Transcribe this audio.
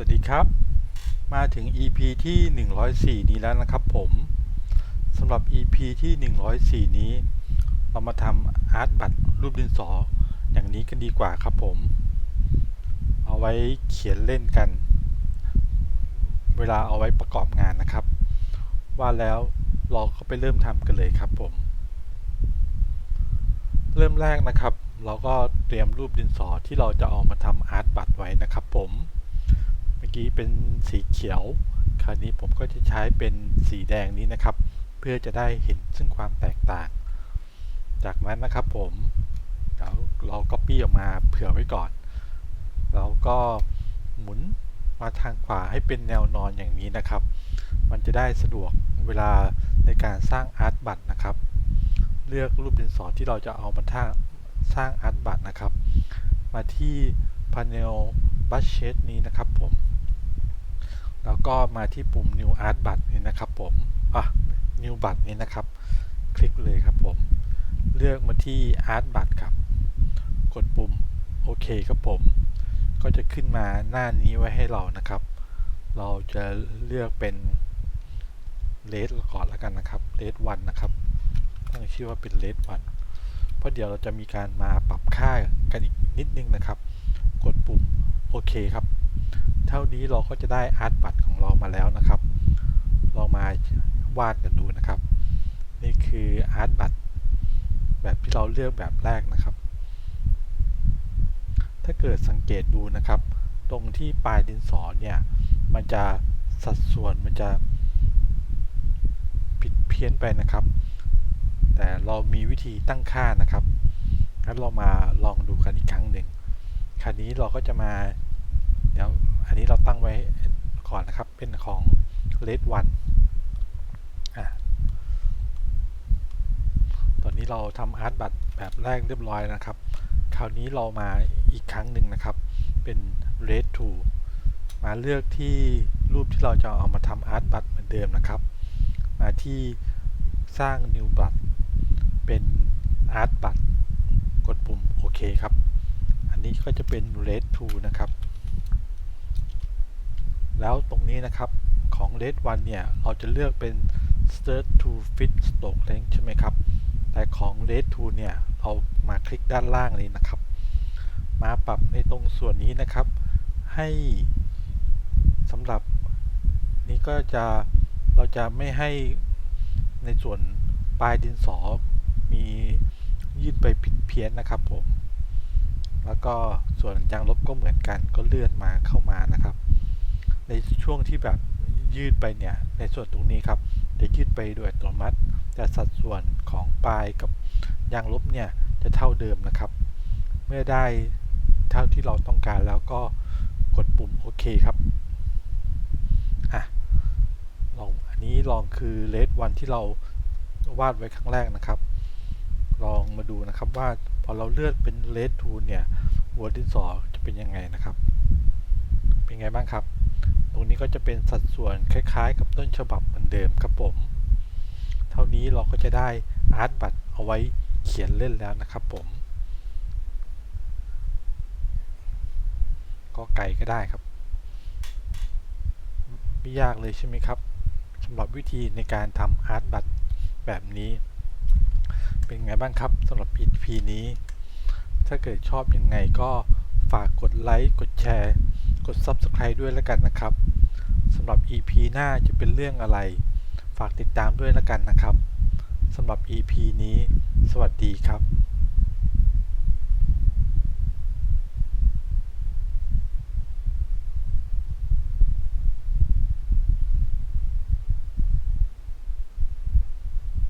วัสดีครับมาถึง EP ที่104นี้แล้วนะครับผมสำหรับ EP ที่104นี้เรามาทำอาร์ตบัตรรูปดินสออย่างนี้กันดีกว่าครับผมเอาไว้เขียนเล่นกันเวลาเอาไว้ประกอบงานนะครับว่าแล้วเราก็ไปเริ่มทำกันเลยครับผมเริ่มแรกนะครับเราก็เตรียมรูปดินสอที่เราจะเอามาทำอาร์ตบัตรไว้นะครับผมเมื่อกี้เป็นสีเขียวคราวนี้ผมก็จะใช้เป็นสีแดงนี้นะครับเพื่อจะได้เห็นซึ่งความแตกต่างจากนั้นนะครับผมเราCopyออกมาเผื่อไว้ก่อนแล้วก็หมุนมาทางขวาให้เป็นแนวนอนอย่างนี้นะครับมันจะได้สะดวกเวลาในการสร้างอาร์ตบัตรนะครับเลือกรูปดินสอที่เราจะเอามาสร้างอาร์ตบัตรนะครับมาที่ Panel Budget นี้นะครับผมแล้วก็มาที่ปุ่ม New Art บัตรนี้นะครับผมNew บัตรนี้นะครับคลิกเลยครับผมเลือกมาที่ Art บัตรครับกดปุ่มโอเคครับผมก็จะขึ้นมาหน้านี้ไว้ให้เรานะครับเราจะเลือกเป็น Red ก่อนแล้วกันนะครับ Red 1นะครับตั้งชื่อว่าเป็น Red 1เพราะเดี๋ยวเราจะมีการมาปรับค่ากันอีกนิดนึงนะครับกดปุ่มโอเคครับเท่านี้เราก็จะได้อาร์ตบัตรของเรามาแล้วนะครับเรามาวาดกันดูนะครับนี่คืออาร์ตบัตรแบบที่เราเลือกแบบแรกนะครับถ้าเกิดสังเกตดูนะครับตรงที่ปลายดินสอเนี่ยมันจะสัดส่วนมันจะผิดเพี้ยนไปนะครับแต่เรามีวิธีตั้งค่านะครับงั้นเรามาลองดูกันอีกครั้งหนึ่งคราวนี้เราก็จะมาเดี๋ยวอันนี้เราตั้งไว้ก่อนนะครับเป็นของ Red 1ตอนนี้เราทำอาร์ตบัตรแบบแรกเรียบร้อยนะครับคราวนี้เรามาอีกครั้งหนึ่งนะครับเป็น Red 2มาเลือกที่รูปที่เราจะเอามาทำอาร์ตบัตรเหมือนเดิมนะครับมาที่สร้าง New บัตรเป็นอาร์ตบัตรกดปุ่มโอเคครับอันนี้ก็จะเป็น Red 2นะครับแล้วตรงนี้นะครับของ Red 1เนี่ยเราจะเลือกเป็น Start to Fit Stroke Length ใช่ไหมครับแต่ของ Red 2เนี่ยเรามาคลิกด้านล่างเลยนะครับมาปรับในตรงส่วนนี้นะครับให้สำหรับนี้ก็จะเราจะไม่ให้ในส่วนปลายดินสอมียืดไปผิดเพี้ยนนะครับผมแล้วก็ส่วนยางลบก็เหมือนกันก็เลื่อนมาเข้ามานะครับในช่วงที่แบบยืดไปเนี่ยในส่วนตรงนี้ครับจะยืดไปโดยอัตโนมัติแต่สัดส่วนของปลายกับยางลบเนี่ยจะเท่าเดิมนะครับเมื่อได้เท่าที่เราต้องการแล้วก็กดปุ่มโอเคครับอันนี้ลองคือ Red 1ที่เราวาดไว้ครั้งแรกนะครับลองมาดูนะครับว่าพอเราเลื่อนเป็น Red 2เนี่ยหัวดินสอจะเป็นยังไงนะครับเป็นไงบ้างครับตรงนี้ก็จะเป็นสัดส่วนคล้ายๆกับต้นฉบับเหมือนเดิมครับผมเท่านี้เราก็จะได้อาร์ตบัตรเอาไว้เขียนเล่นแล้วนะครับผมก็ไกลก็ได้ครับไม่ยากเลยใช่ไหมครับสำหรับวิธีในการทำอาร์ตบัตรแบบนี้เป็นไงบ้างครับสำหรับ EP นี้ถ้าเกิดชอบยังไงก็ฝากกดไลค์กดแชร์กด Subscribe ด้วยแล้วกันนะครับสำหรับ EP หน้าจะเป็นเรื่องอะไรฝากติดตามด้วยแล้วกันนะครับสำหรับ EP นี้สวัสดีครับ